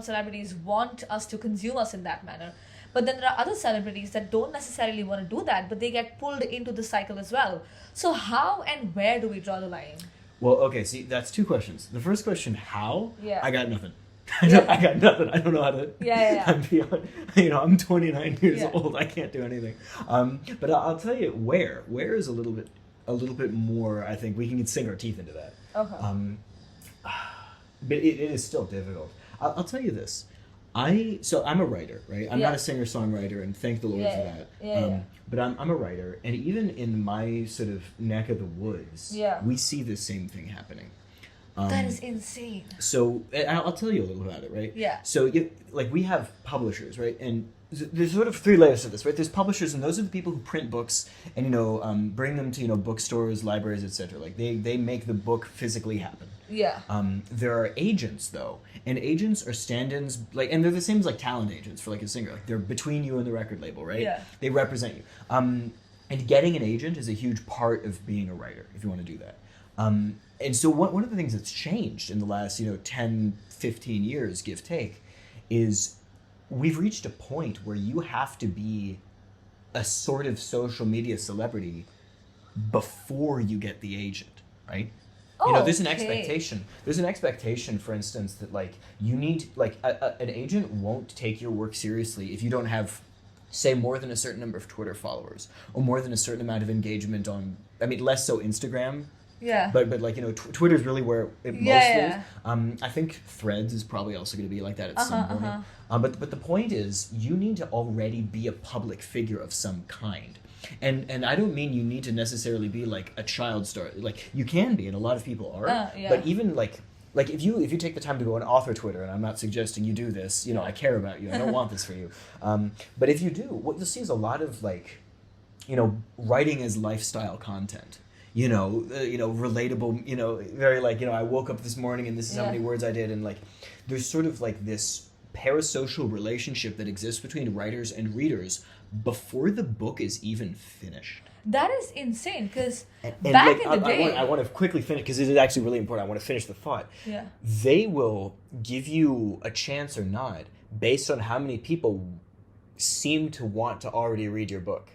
celebrities want us to consume us in that manner. But then there are other celebrities that don't necessarily want to do that, but they get pulled into the cycle as well. So how and where do we draw the line? Well, okay, see, that's 2 questions. The first question, how? Yeah. I got nothing. I got nothing. I don't know how to... I'm beyond... You know, I'm 29 years old. I can't do anything. But I'll tell you where. Where is a little bit more, I think, we can sink our teeth into that. Okay. But it is still difficult. I'll tell you this. I'm a writer, right? I'm Yeah. not a singer-songwriter, and thank the Lord Yeah, for yeah. that. Yeah, yeah. But I'm a writer, and even in my sort of neck of the woods, Yeah. we see the same thing happening. That is insane. So I'll tell you a little about it, right? Yeah. So we have publishers, right? And there's sort of three layers to this, right? There's publishers, and those are the people who print books and bring them to bookstores, libraries, etc. Like they make the book physically happen. Yeah. There are agents though, and agents are stand-ins, and they're the same as like talent agents for like a singer. Like they're between you and the record label, right? Yeah. They represent you. And getting an agent is a huge part of being a writer if you want to do that. And so one of the things that's changed in the last 10, 15 years, give take, is we've reached a point where you have to be a sort of social media celebrity before you get the agent, right? There's an Okay. expectation. There's an expectation, for instance, that you need an agent won't take your work seriously if you don't have, say, more than a certain number of Twitter followers or more than a certain amount of engagement on. I mean, less so Instagram. Yeah. But Twitter's really where it most Yeah. is. I think Threads is probably also going to be like that at some point. But the point is, you need to already be a public figure of some kind. And I don't mean you need to necessarily be like a child star. Like you can be, and a lot of people are. Yeah. But even like if you take the time to go on author Twitter, and I'm not suggesting you do this. I care about you. I don't want this for you. But if you do, what you'll see is a lot of writing as lifestyle content. Relatable, very I woke up this morning and this is how many words I did, and there's sort of this parasocial relationship that exists between writers and readers before the book is even finished. That is insane, because And back in the day... I want to quickly finish, because it is actually really important. I want to finish the thought. Yeah. They will give you a chance or not based on how many people seem to want to already read your book.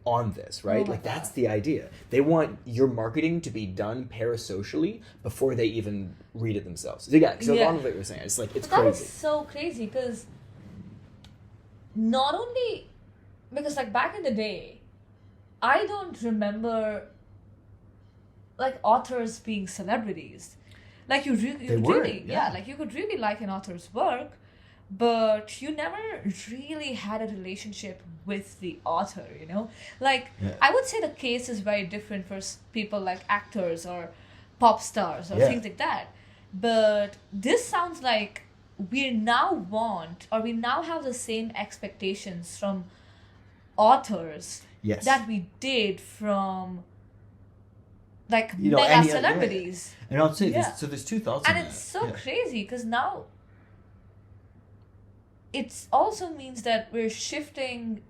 On this, right? Oh my That's God. the idea. They want your marketing to be done parasocially before they even read it themselves. So along with what you're saying, it's it's But that crazy. is so crazy, because not only... Because back in the day, I don't remember authors being celebrities. You you could really like an author's work, but you never really had a relationship with the author, I would say the case is very different for people like actors or pop stars or things like that. But this sounds like we now have the same expectations from authors that we did from mega celebrities. And I'll say this, so there's two thoughts on And that. it's so crazy, because now it also means that we're shifting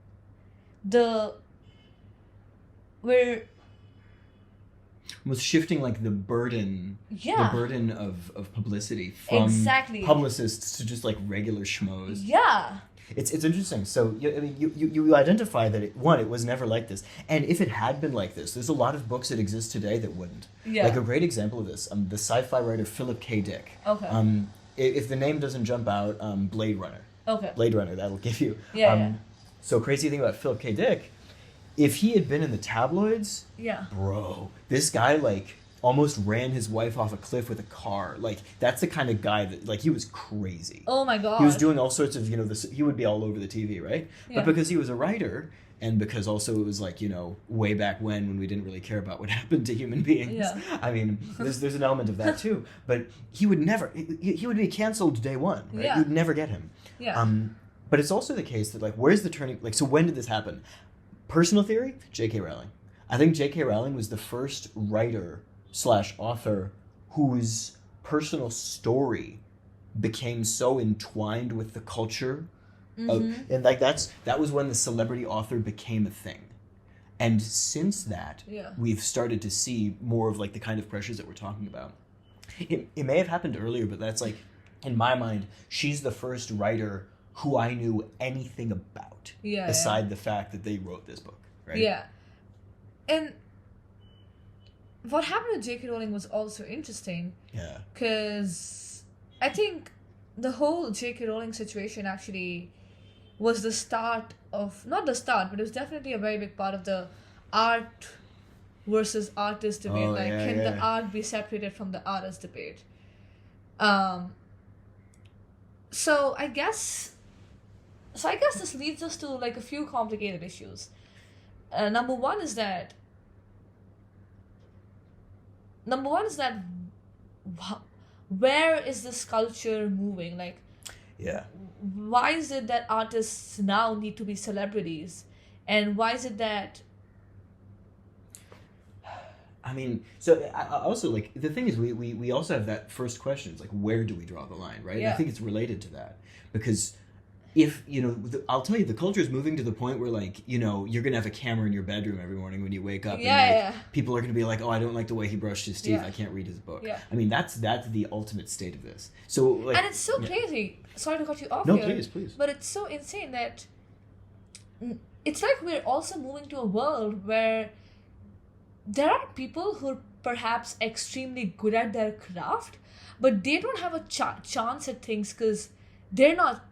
we're was shifting the burden of publicity from Exactly. publicists to just regular schmoes. Yeah. It's interesting. So you identify that it was never like this, and if it had been like this, there's a lot of books that exist today that wouldn't. Yeah. A great example of this, the sci-fi writer Philip K. Dick. Okay. If the name doesn't jump out, Blade Runner. Okay. Blade Runner, that'll give you. Yeah. So crazy thing about Philip K. Dick, if he had been in the tabloids, Yeah. bro, this guy almost ran his wife off a cliff with a car. That's the kind of guy that he was crazy. Oh my God. He was doing all sorts of he would be all over the TV, right? Yeah. But because he was a writer, and because also it was way back when we didn't really care about what happened to human beings. Yeah. I mean, there's an element of that too. But he would never he would be canceled day one, right? Yeah. You'd never get him. Yeah. But it's also the case that where's the turning so when did this happen? Personal theory, J.K. Rowling. I think J.K. Rowling was the first writer/author whose personal story became so entwined with the culture and that was when the celebrity author became a thing. And since that, we've started to see more of the kind of pressures that we're talking about. It may have happened earlier, but that's in my mind, she's the first writer who I knew anything about, aside the fact that they wrote this book, right? Yeah. And what happened to J.K. Rowling was also interesting. Yeah. Because I think the whole J.K. Rowling situation actually was the start of, not the start, but it was definitely a very big part of the art versus artist debate. Can the art be separated from the artist debate? So I guess this leads us to like a few complicated issues. Number one is that where is this culture moving? Like, Yeah. why is it that artists now need to be celebrities, and why is it that I mean, so I also like the thing is we also have that first question. It's like, where do we draw the line, right? And I Yeah. think it's related to that because if I'll tell you, the culture is moving to the point where like you're gonna have a camera in your bedroom every morning when you wake up. Yeah, and, like, yeah. people are gonna be like, oh, I don't like the way he brushed his teeth. Yeah. I can't read his book. Yeah. I mean, that's the ultimate state of this. So like, and it's so yeah. crazy. Sorry to cut you off No, here. please. But it's so insane that it's like we're also moving to a world where there are people who are perhaps extremely good at their craft, but they don't have a chance at things because they're not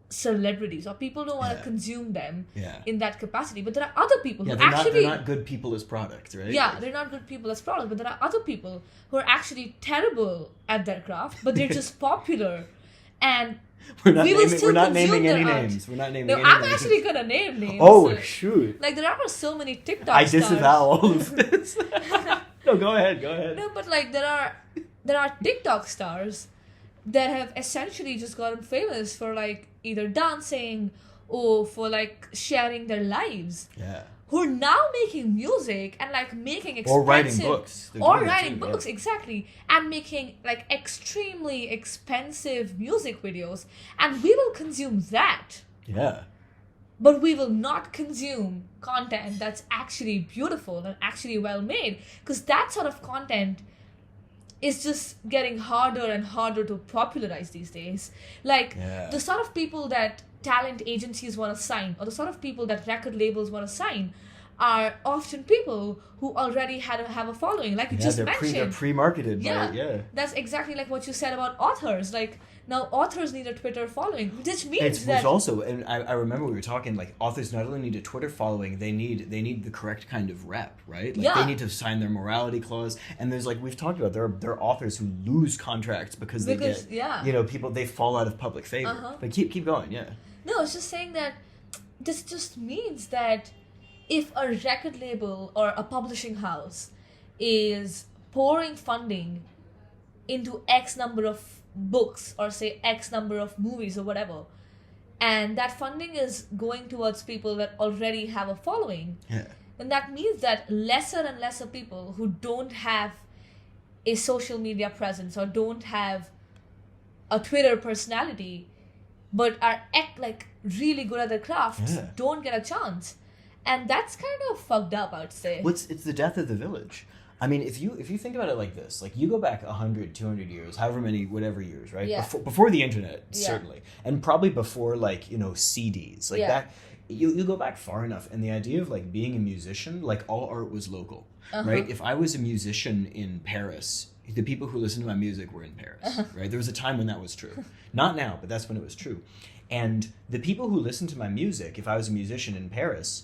celebrities or people don't want to Yeah. consume them Yeah. in that capacity. But there are other people Yeah, who they're actually not good people as products, right? yeah, they're not good people as products, but there are other people who are actually terrible at their craft, but they're just popular, and We're not we will naming, still we're not consume naming any their art. names. We're not naming No, any I'm names. actually gonna name names. Oh shoot! Like there are so many TikTok I stars. disavow all of this. No, go ahead. No, but like there are TikTok stars that have essentially just gotten famous for like either dancing or for like sharing their lives. Yeah. Who are now making music and like making expensive Or writing books. They're or doing it writing too, books yeah. exactly, and making like extremely expensive music videos, and we will consume that. Yeah. But we will not consume content that's actually beautiful and actually well made, because that sort of content is just getting harder and harder to popularize these days. Like Yeah. the sort of people that talent agencies want to sign, or the sort of people that record labels want to sign, are often people who already have a following, like you just they're mentioned. pre-marketed. Yeah, By, yeah. that's exactly like what you said about authors. Like now authors need a Twitter following, which means It's that which also, and I remember we were talking like authors not only need a Twitter following, they need the correct kind of rep, right? Like Yeah. they need to sign their morality clause. And there's like we've talked about there are authors who lose contracts because they get yeah. people they fall out of public favor. Uh-huh. But keep going, yeah. No, it's just saying that this just means that if a record label or a publishing house is pouring funding into X number of books or say X number of movies or whatever, and that funding is going towards people that already have a following, Yeah. then that means that lesser and lesser people who don't have a social media presence or don't have a Twitter personality but are like really good at their crafts Yeah. don't get a chance. And that's kind of fucked up, I'd say. It's the death of the village. I mean, if you think about it like this, like you go back 100, 200 years, however many, whatever years, right? Yeah. Before the internet, Yeah. certainly. And probably before, like, CDs. Like Yeah. that, you go back far enough, and the idea of, like, being a musician, like, all art was local, right? If I was a musician in Paris, the people who listened to my music were in Paris, right? There was a time when that was true. Not now, but that's when it was true. And the people who listened to my music, if I was a musician in Paris,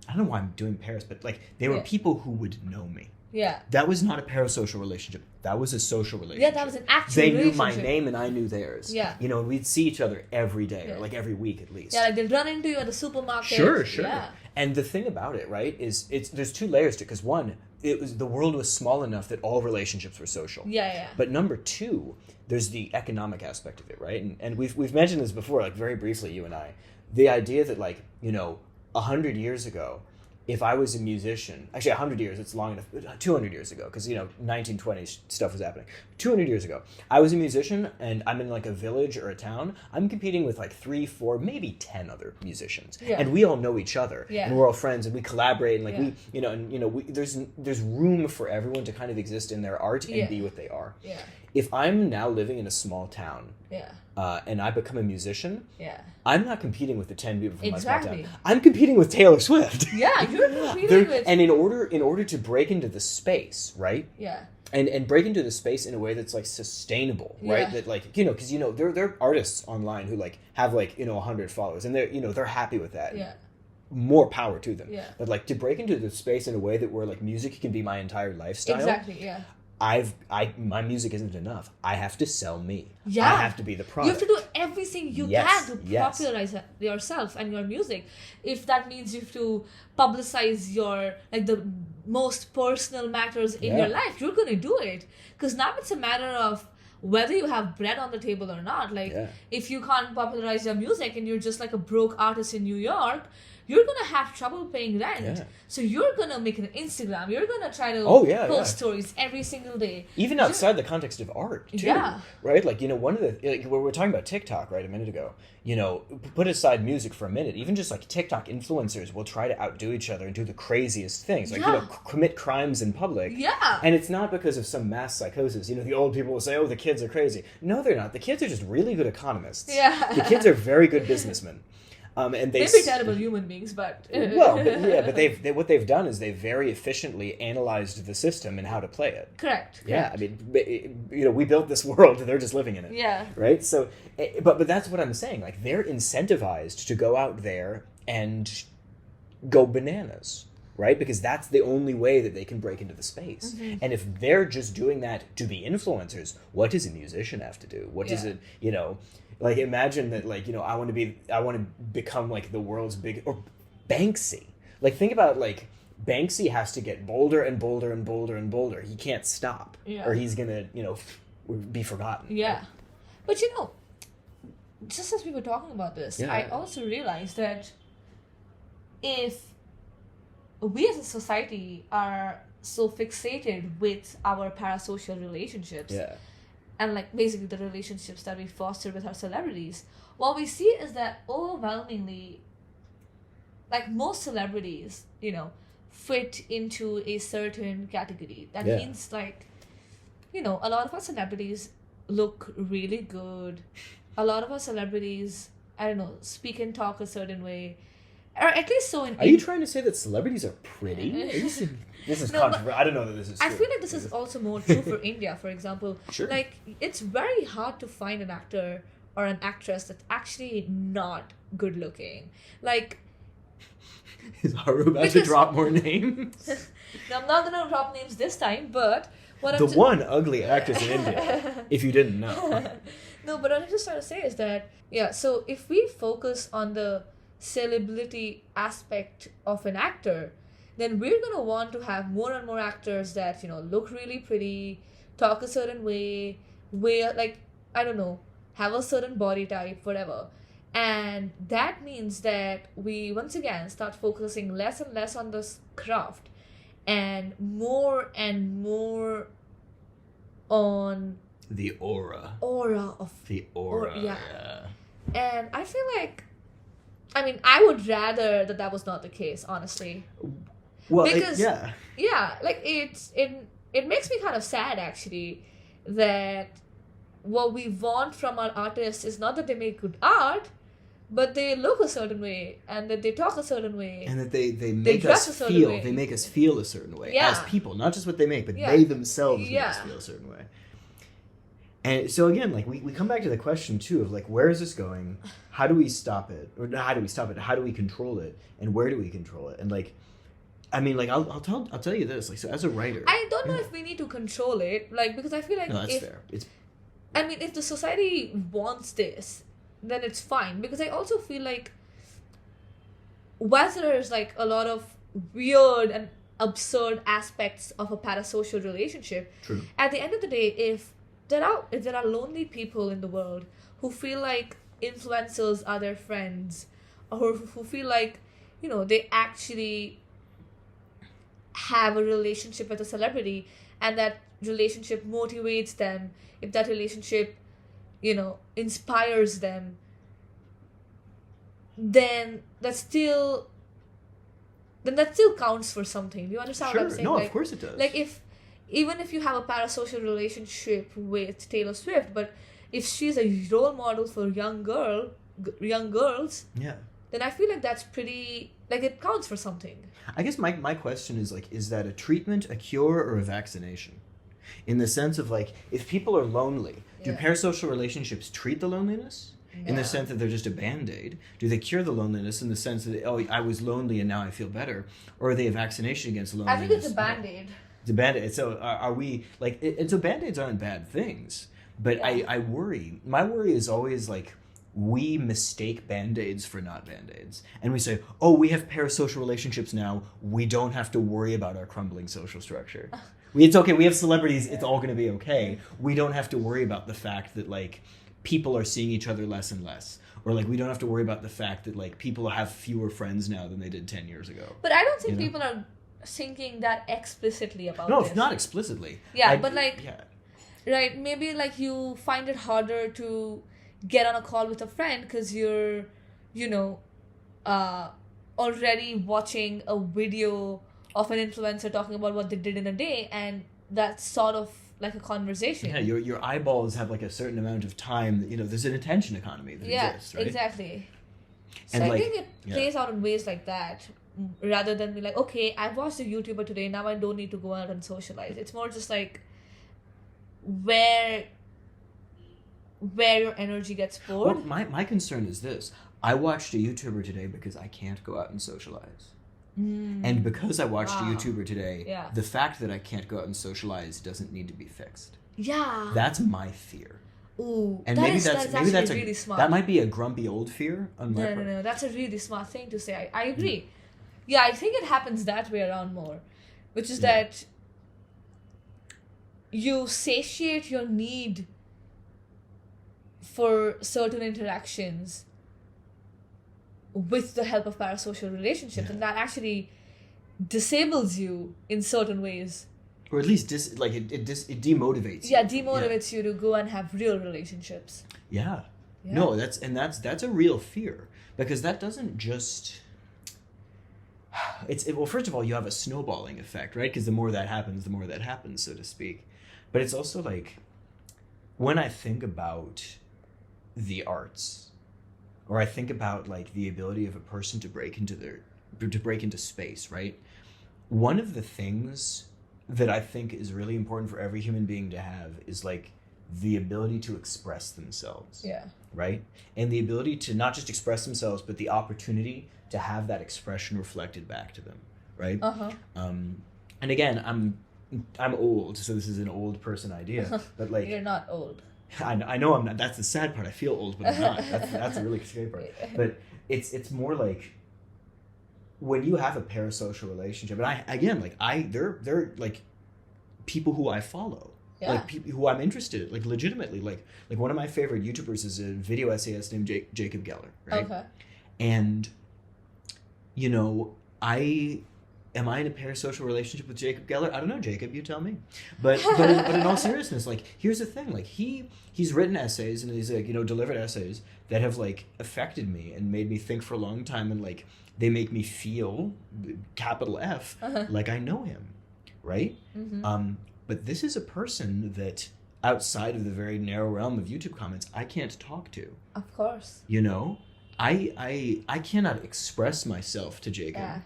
I don't know why I'm doing Paris, but like they were Yeah. people who would know me. Yeah. That was not a parasocial relationship. That was a social relationship. Yeah, that was an actual They knew my relationship. name and I knew theirs. Yeah. We'd see each other every day Yeah. or like every week at least. Yeah, like they'll run into you at the supermarket. Sure. Yeah. And the thing about it, right, is there's two layers to it. Because one, the world was small enough that all relationships were social. Yeah. But number two, there's the economic aspect of it, right? And we've mentioned this before, like very briefly, you and I. The idea that 100 years ago, if I was a musician, actually 100 years, it's long enough, 200 years ago, because 1920s stuff was happening. 200 years ago, I was a musician and I'm in like a village or a town. I'm competing with like 3, 4, maybe 10 other musicians, Yeah. and we all know each other, Yeah. and we're all friends, and we collaborate, and like Yeah. there's room for everyone to kind of exist in their art and Yeah. be what they are. Yeah. If I'm now living in a small town Yeah. and I become a musician, Yeah. I'm not competing with the 10 people from my Exactly. small town. I'm competing with Taylor Swift. Yeah, you're competing with. And in order to break into the space, right? Yeah. And break into the space in a way that's like sustainable, right? Yeah. That like because there are artists online who like have like 100 followers and they're happy with that. Yeah. More power to them. Yeah. But like to break into the space in a way that where like music can be my entire lifestyle. Exactly. Yeah. my music isn't enough. I have to sell me. Yeah. I have to be the product. You have to do everything you Yes, can to yes. popularize yourself and your music. If that means you have to publicize your, like, the most personal matters in your Yeah. life, you're going to do it. Because now it's a matter of whether you have bread on the table or not. Like, Yeah. if you can't popularize your music and you're just like a broke artist in New York, you're gonna have trouble paying rent. Yeah. So you're gonna make an Instagram. You're gonna try to Oh, yeah, post yeah. stories every single day. Even You're- outside the context of art, too. Yeah. Right? Like, one of the, like, we were talking about TikTok, right, a minute ago. Put aside music for a minute. Even just, like, TikTok influencers will try to outdo each other and do the craziest things. Like, Yeah. commit crimes in public. Yeah. And it's not because of some mass psychosis. The old people will say, oh, the kids are crazy. No, they're not. The kids are just really good economists. Yeah. The kids are very good businessmen. And they Maybe terrible human beings, but but what they've done is they've very efficiently analyzed the system and how to play it. correct. Yeah, I mean, we built this world; they're just living in it. Yeah. Right. So, but that's what I'm saying. Like, they're incentivized to go out there and go bananas, right? Because that's the only way that they can break into the space. Mm-hmm. And if they're just doing that to be influencers, what does a musician have to do? What does Yeah. it, like, imagine that, like, I want to become like the world's big, or Banksy. Like, think about, like, Banksy has to get bolder and bolder and bolder and bolder. He can't stop, Yeah. or he's gonna, be forgotten. Yeah. But just as we were talking about this, Yeah. I also realized that if we as a society are so fixated with our parasocial relationships, Yeah. and, like, basically the relationships that we foster with our celebrities, what we see is that overwhelmingly, like, most celebrities, fit into a certain category. That Yeah. means, like, a lot of our celebrities look really good. A lot of our celebrities, I don't know, speak and talk a certain way. Or at least so in... Are you trying to say that celebrities are pretty? This is No, but controversial. I don't know that this is true. I feel like this is also more true for India, for example. Sure. Like, it's very hard to find an actor or an actress that's actually not good looking. Like, Is Haru about to Because- drop more names? now I'm not gonna drop names this time, but what The I'm one ugly actress in India, if you didn't know. No, but what I'm just trying to say is that, so if we focus on the celebrity aspect of an actor, then we're going to want to have more and more actors that, look really pretty, talk a certain way, wear, like, I don't know, have a certain body type, whatever. And that means that we, once again, start focusing less and less on this craft and more on The aura. aura of... The aura. yeah. And I feel like, I would rather that was not the case, honestly. Well, Because- yeah. Yeah, like, it makes me kind of sad, actually, that what we want from our artists is not that they make good art, but they look a certain way and that they talk a certain way. And that they make dress us a certain feel. way. They make us feel a certain way Yeah. as people, not just what they make, but Yeah. they themselves make Yeah. us feel a certain way. And so again, like, we come back to the question too of, like, where is this going? How do we stop it? Or not how do we stop it? How do we control it? And where do we control it? And, like, I'll tell you this. Like, so as a writer, I don't know if we need to control it, like, because I feel like no, that's if fair. It's if the society wants this, then it's fine. Because I also feel like whether there's, like, a lot of weird and absurd aspects of a parasocial relationship, true. at the end of the day, if there are lonely people in the world who feel like influencers are their friends, or who feel like, they actually have a relationship with a celebrity, and that relationship motivates them, if that relationship, inspires them, then that still counts for something. Do you understand what I'm Sure. saying? No, Like, of course it does. like, even if you have a parasocial relationship with Taylor Swift, but if she's a role model for young girls, yeah. then I feel like that's pretty, like, it counts for something. I guess my question is, like, is that a treatment, a cure, or a vaccination? In the sense of, like, if people are lonely, do Yeah. parasocial relationships treat the loneliness? In the Yeah. sense that they're just a band-aid? Do they cure the loneliness in the sense that, oh, I was lonely and now I feel better? Or are they a vaccination against I loneliness? think it's a band-aid. The band-aid. So are we like? And so band-aids aren't bad things, but Yeah. I worry. My worry is always like we mistake band-aids for not band-aids, and we say, "Oh, we have parasocial relationships now. We don't have to worry about our crumbling social structure. It's okay. We have celebrities. It's all going to be okay. We don't have to worry about the fact that like people are seeing each other less and less." Or like we don't have to worry about the fact that like people have fewer friends now than they did 10 years ago. But I don't think You know? people are thinking that explicitly about No, this. not explicitly. Yeah, but like yeah. right, maybe like you find it harder to get on a call with a friend because you're, you know, already watching a video of an influencer talking about what they did in a day, and that's sort of like a conversation. Yeah, your eyeballs have like a certain amount of time that, there's an attention economy that exists, right? Exactly. So And I like, think it plays out in ways like that, rather than be like, okay, I've watched a YouTuber today, now I don't need to go out and socialize. It's more just like where your energy gets poured. Well, my concern is this. I watched a YouTuber today because I can't go out and socialize. And because I watched a Wow. YouTuber today, Yeah. the fact that I can't go out and socialize doesn't need to be fixed. Yeah. That's my fear. Ooh. And that maybe is that's actually a really smart. that might be a grumpy old fear on my part. No. That's a really smart thing to say. I agree. Yeah, I think it happens that way around more. Which is Yeah. that you satiate your need for certain interactions with the help of parasocial relationships, Yeah. and that actually disables you in certain ways. Or at least it demotivates you. Yeah, demotivates you to go and have real relationships. Yeah. Yeah. No, that's a real fear, because that doesn't just well, first of all, you have a snowballing effect, right? Because the more that happens, so to speak. But it's also like when I think about the arts, or I think about like the ability of a person to break into space, right? One of the things that I think is really important for every human being to have is like the ability to express themselves. Yeah. Right? And the ability to not just express themselves, but the opportunity to have that expression reflected back to them. Right? Uh-huh. And again, I'm old, so this is an old person idea. But like You're not old. I know I'm not. That's the sad part. I feel old, but I'm not. That's a really scary part. But it's more like when you have a parasocial relationship, and they're like people who I follow, Yeah. like people who I'm interested in, like legitimately, like one of my favorite YouTubers is a video essayist named Jacob Geller, right? Okay. And am I in a parasocial relationship with Jacob Geller? I don't know, Jacob, you tell me. But in all seriousness, like here's the thing, like he's written essays and he's like, delivered essays that have like affected me and made me think for a long time, and like they make me feel, capital F, like I know him, right? Mm-hmm. But this is a person that outside of the very narrow realm of YouTube comments, I can't talk to. Of course. I cannot express myself to Jacob. Yeah.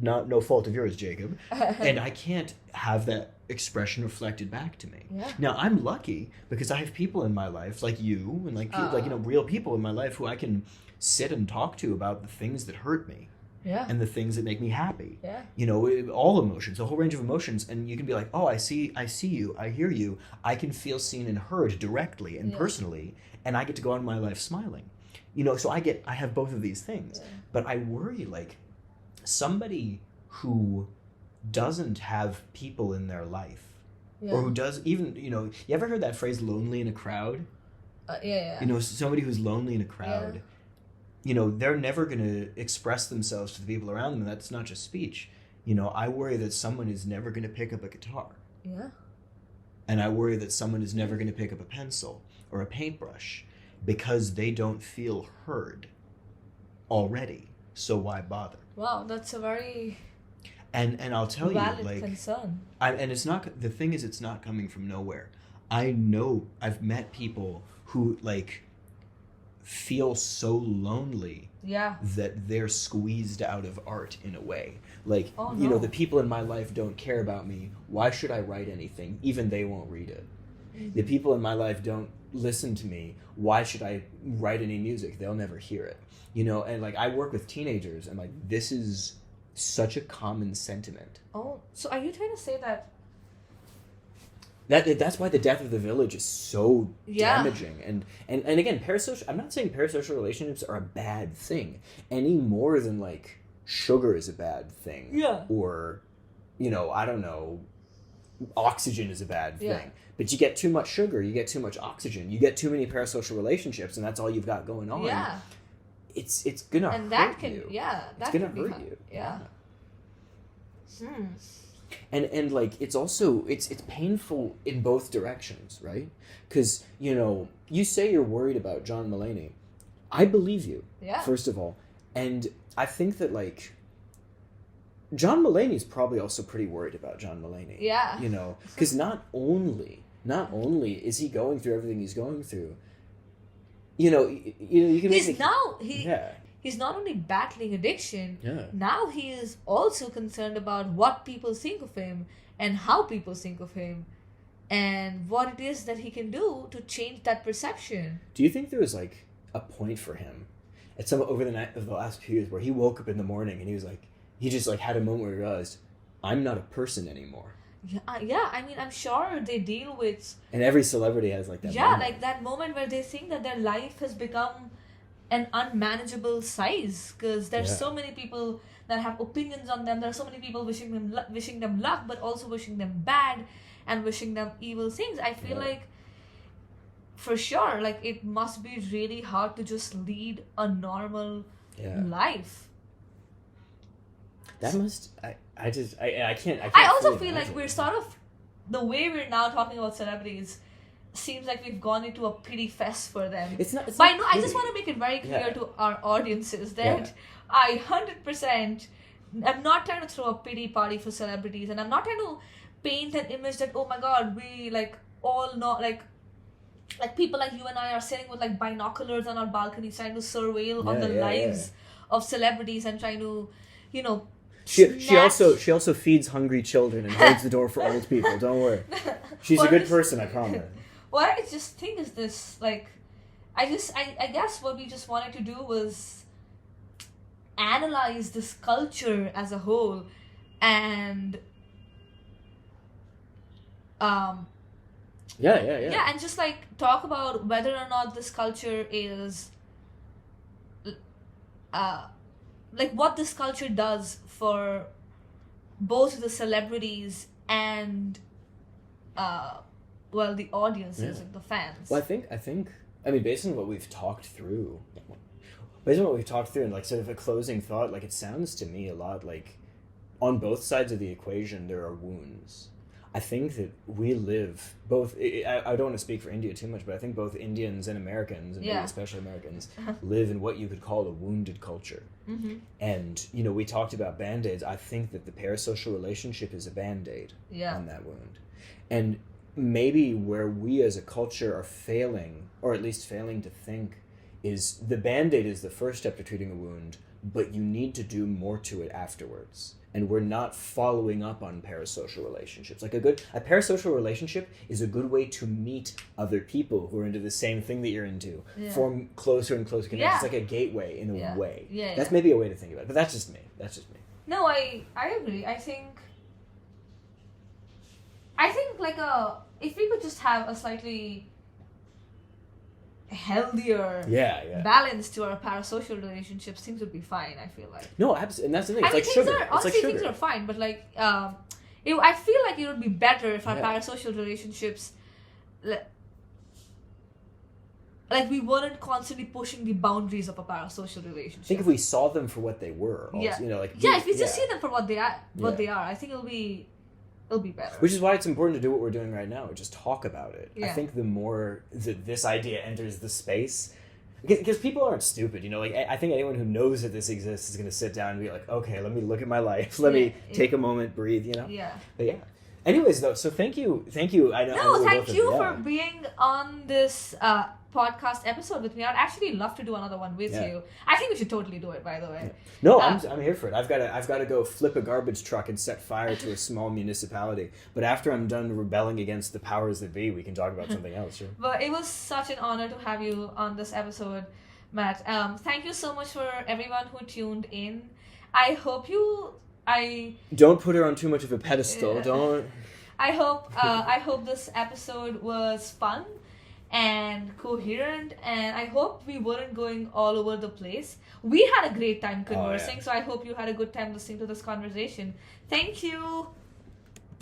No fault of yours, Jacob. And I can't have that expression reflected back to me. Yeah. Now I'm lucky because I have people in my life like you and like real people in my life who I can sit and talk to about the things that hurt me. Yeah. And the things that make me happy. Yeah. All emotions, a whole range of emotions, and you can be like, "Oh, I see you, I hear you. I can feel seen and heard directly and personally, and I get to go on my life smiling." So I have both of these things. Yeah. But I worry like somebody who doesn't have people in their life, or who does even, you ever heard that phrase lonely in a crowd? Yeah. Somebody who's lonely in a crowd, they're never going to express themselves to the people around them. That's not just speech. I worry that someone is never going to pick up a guitar. Yeah. And I worry that someone is never going to pick up a pencil or a paintbrush because they don't feel heard already. So why bother? Wow, that's a very And I'll tell valid you, like, concern. and it's not, the thing is, it's not coming from nowhere. I know I've met people who like feel so lonely Yeah. that they're squeezed out of art in a way. Like, Oh, no. the people in my life don't care about me. Why should I write anything? Even they won't read it. Mm-hmm. The people in my life don't listen to me. Why should I write any music? They'll never hear it. And like I work with teenagers, and like this is such a common sentiment. Oh, so are you trying to say that? That's why the death of the village is so Yeah. damaging. And again, parasocial. I'm not saying parasocial relationships are a bad thing any more than like sugar is a bad thing. Yeah. Or, I don't know, oxygen is a bad thing. Yeah. But you get too much sugar, you get too much oxygen, you get too many parasocial relationships, and that's all you've got going on. Yeah. It's gonna And hurt that can, you. yeah, that It's gonna can be hurt fun. you. Yeah. And like it's also it's painful in both directions, right? Because you say you're worried about John Mulaney. I believe you. Yeah. First of all, and I think that like John Mulaney's probably also pretty worried about John Mulaney. Yeah. Because not only is he going through everything he's going through. You can make He's not only battling addiction, Yeah. now he is also concerned about what people think of him and how people think of him and what it is that he can do to change that perception. Do you think there was like a point for him at some over the last few years where he woke up in the morning and he was like he just like had a moment where he realized I'm not a person anymore? Yeah, I mean, I'm sure they deal with And every celebrity has like that. yeah, moment. like that moment where they think that their life has become an unmanageable size because there's Yeah. so many people that have opinions on them. There are so many people wishing them luck, but also wishing them bad and wishing them evil things. I feel like for sure, like it must be really hard to just lead a normal life. That must I can't. I also fully feel like imagine. we're sort of the way we're now talking about celebrities seems like we've gone into a pity fest for them. It's not. But I just want to make it very clear Yeah. to our audiences that I 100% I'm not trying to throw a pity party for celebrities, and I'm not trying to paint an image that, oh my god, we like all know like people like you and I are sitting with like binoculars on our balconies trying to surveil on the lives of celebrities and trying to, She also feeds hungry children and holds the door for old people. Don't worry, she's a good person. I promise. What I just think is this, like, I guess what we just wanted to do was analyze this culture as a whole and Yeah, and just like talk about whether or not this culture is like what this culture does for both the celebrities and the audiences and the fans. Well, I mean, based on what we've talked through, and like sort of a closing thought, like it sounds to me a lot like on both sides of the equation there are wounds. I think that we live both. I don't want to speak for India too much, but I think both Indians and Americans, and maybe especially Americans, live in what you could call a wounded culture. Mm-hmm. And we talked about band-aids. I think that the parasocial relationship is a band-aid on that wound, and maybe where we as a culture are failing, or at least failing to think, is the band-aid is the first step to treating a wound, but you need to do more to it afterwards. And we're not following up on parasocial relationships. Like a parasocial relationship is a good way to meet other people who are into the same thing that you're into, form closer and closer connections. It's like a gateway in a way. That's maybe a way to think about it, but that's just me. No, I agree. I think like if we could just have a slightly healthier balance to our parasocial relationships, things would be fine. I feel like absolutely, and that's the thing. It's I mean, like sugar. Honestly, it's like things sugar. are fine, but like I feel like it would be better if our parasocial relationships like we weren't constantly pushing the boundaries of a parasocial relationship. I think if we saw them for what they were, also, if we just see them for what they are, I think it'll be better. Which is why it's important to do what we're doing right now, just talk about it. Yeah. I think the more that this idea enters the space, because people aren't stupid, like I think anyone who knows that this exists is going to sit down and be like, okay, let me look at my life, let me take a moment, breathe, Yeah. But anyways, though, so thank you. Thank you for being on this podcast episode with me. I'd actually love to do another one with you. I think we should totally do it, by the way. Yeah. No, I'm here for it. I've got to go flip a garbage truck and set fire to a small municipality. But after I'm done rebelling against the powers that be, we can talk about something else. Sure. But it was such an honor to have you on this episode, Matt. Thank you so much for everyone who tuned in. I hope you Don't put her on too much of a pedestal. Yeah. Don't. I hope this episode was fun and coherent, and I hope we weren't going all over the place. We had a great time conversing, yeah. so I hope you had a good time listening to this conversation. Thank you.